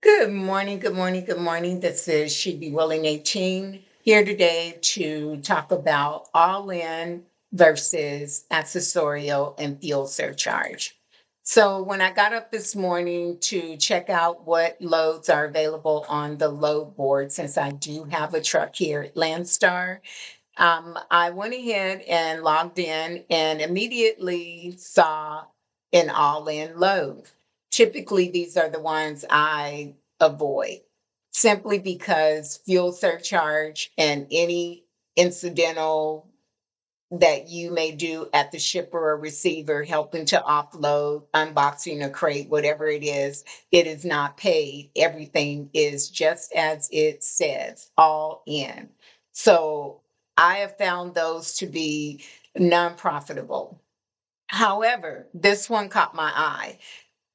Good morning, good morning, good morning. This is She Be Willing 18 here today to talk about all in versus accessorial and fuel surcharge. So, when I got up this morning to check out what loads are available on the load board, since I do have a truck here at Landstar, I went ahead and logged in and immediately saw an all in load. Typically, these are the ones I avoid simply because fuel surcharge and any incidental that you may do at the shipper or receiver helping to offload, unboxing a crate, whatever it is not paid. Everything is just as it says, all in. So I have found those to be non-profitable. However, this one caught my eye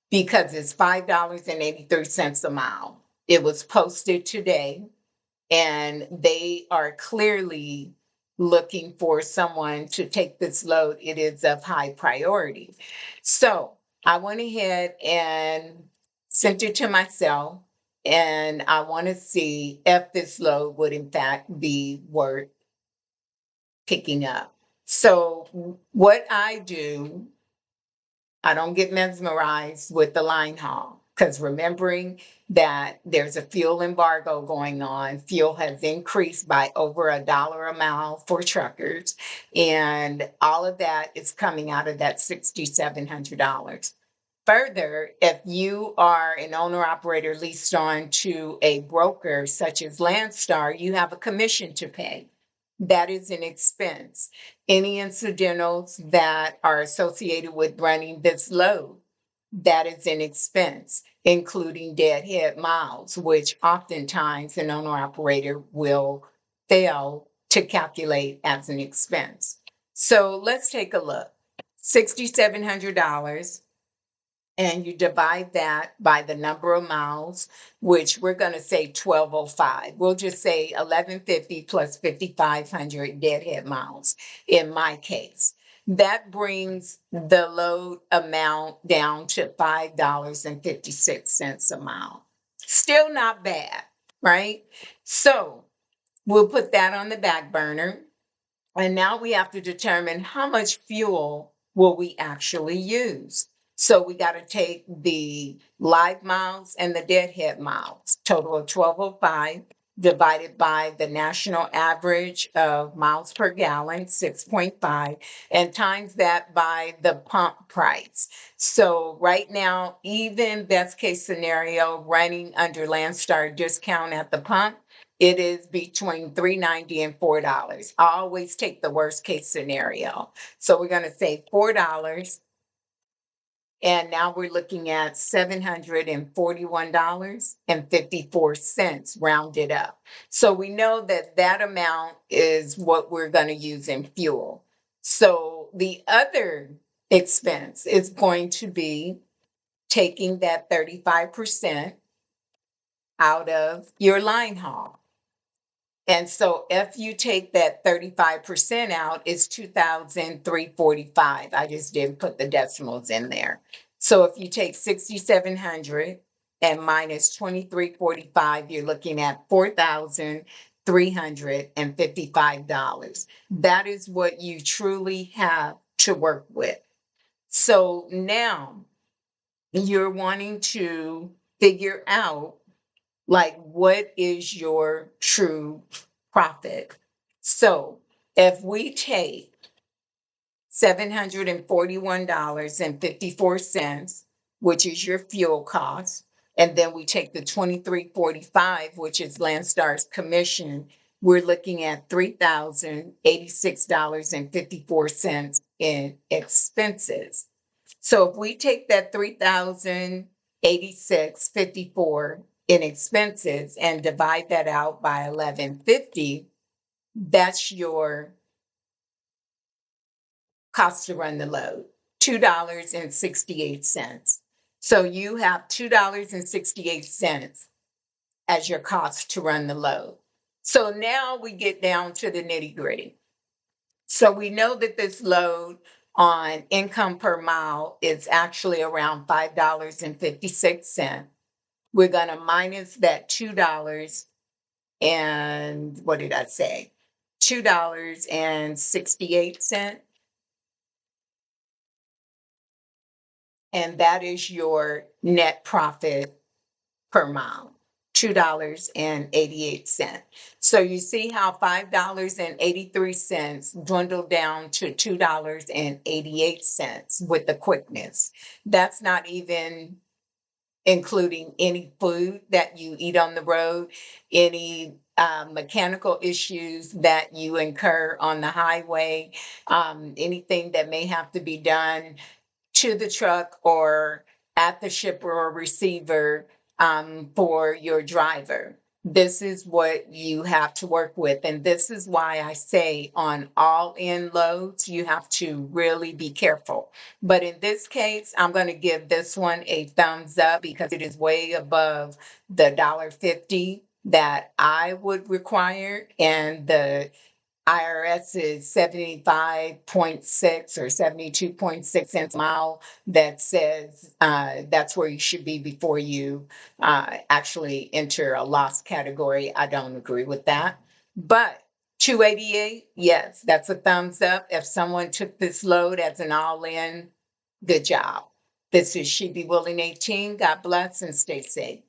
because it's $5.83 a mile. It was posted today and they are clearly looking for someone to take this load. It is of high priority. So I went ahead and sent it to myself, and I want to see if this load would, in fact, be worth picking up. So, what I do, I don't get mesmerized with the line haul because remembering that there's a fuel embargo going on, fuel has increased by over $1 a mile for truckers, and all of that is coming out of that $6,700. Further, if you are an owner operator leased on to a broker such as Landstar, you have a commission to pay. That is an expense. Any incidentals that are associated with running this load, that is an expense, including deadhead miles, which oftentimes an owner operator will fail to calculate as an expense. So let's take a look. $6,700, and you divide that by the number of miles, which we're going to say 1205. We'll just say 1150 plus 5,500 deadhead miles in my case. That brings the load amount down to $5.56 a mile. Still not bad, right? So we'll put that on the back burner. And now we have to determine how much fuel will we actually use. So we got to take the live miles and the deadhead miles, total of 1205, divided by the national average of miles per gallon, 6.5, and times that by the pump price. So right now, even best case scenario, running under Landstar discount at the pump, it is between $3.90 and $4. I always take the worst case scenario. So we're going to say $4. And now we're looking at $741.54 rounded up. So we know that that amount is what we're going to use in fuel. So the other expense is going to be taking that 35% out of your line haul. And so if you take that 35% out, it's 2,345. I just didn't put the decimals in there. So if you take 6,700 and minus 2,345, you're looking at $4,355. That is what you truly have to work with. So now you're wanting to figure out, like, what is your true profit? So if we take $741.54, which is your fuel cost, and then we take the 2345, which is Landstar's commission, we're looking at $3,086.54 in expenses. So if we take that 3,086.54 in expenses and divide that out by 1150, that's your cost to run the load, $2.68. So you have $2.68 as your cost to run the load. So now we get down to the nitty gritty. So we know that this load on income per mile is actually around $5.56. We're going to minus that $2 and what did I say? $2.68. And that is your net profit per mile. $2.88. So you see how $5.83 dwindled down to $2.88 with the quickness. That's not even including any food that you eat on the road, any mechanical issues that you incur on the highway, anything that may have to be done to the truck or at the shipper or receiver for your driver. This is what you have to work with. And this is why I say on all in loads, you have to really be careful. But in this case, I'm going to give this one a thumbs up because it is way above the $1.50 that I would require. And the IRS is 75.6 or 72.6 cents a mile that says that's where you should be before you actually enter a loss category. I don't agree with that. But 288, yes, that's a thumbs up. If someone took this load as an all-in, good job. This is She Be Willing 18. God bless and stay safe.